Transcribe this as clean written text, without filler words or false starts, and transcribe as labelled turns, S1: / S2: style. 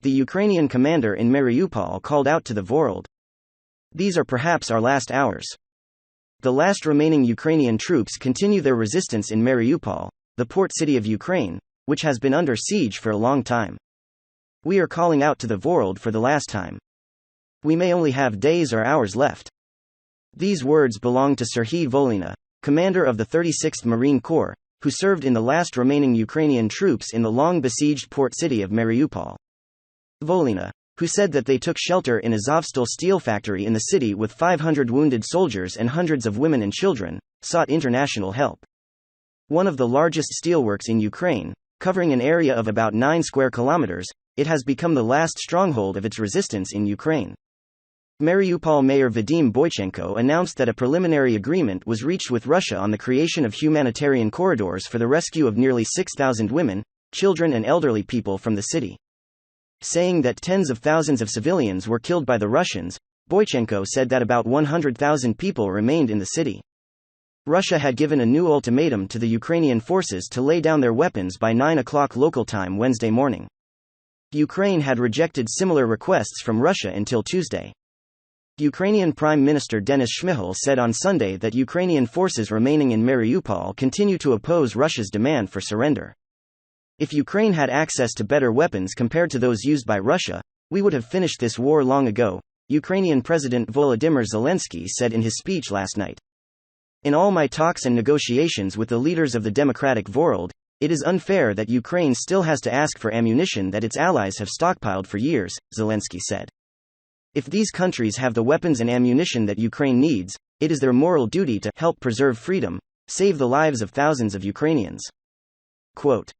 S1: the Ukrainian commander in Mariupol called out to the world. These are perhaps our last hours. The last remaining Ukrainian troops continue their resistance in Mariupol, the port city of Ukraine, which has been under siege for a long time. We are calling out to the world for the last time. We may only have days or hours left. These words belong to Serhiy Volhyna, commander of the 36th Marine Corps, who served in the last remaining Ukrainian troops in the long-besieged port city of Mariupol. Volhyna, who said that they took shelter in Azovstal steel factory in the city with 500 wounded soldiers and hundreds of women and children, sought international help. One of the largest steelworks in Ukraine, covering an area of about 9 square kilometers, it has become the last stronghold of its resistance in Ukraine. Mariupol Mayor Vadim Boychenko announced that a preliminary agreement was reached with Russia on the creation of humanitarian corridors for the rescue of nearly 6,000 women, children and elderly people from the city. Saying that tens of thousands of civilians were killed by the Russians, Boychenko said that about 100,000 people remained in the city. Russia had given a new ultimatum to the Ukrainian forces to lay down their weapons by 9 o'clock local time Wednesday morning. Ukraine had rejected similar requests from Russia until Tuesday. Ukrainian Prime Minister Denis Shmyhal said on Sunday that Ukrainian forces remaining in Mariupol continue to oppose Russia's demand for surrender. If Ukraine had access to better weapons compared to those used by Russia, we would have finished this war long ago, Ukrainian President Volodymyr Zelensky said in his speech last night. In all my talks and negotiations with the leaders of the democratic world, it is unfair that Ukraine still has to ask for ammunition that its allies have stockpiled for years, Zelensky said. If these countries have the weapons and ammunition that Ukraine needs, it is their moral duty to help preserve freedom, save the lives of thousands of Ukrainians. Quote,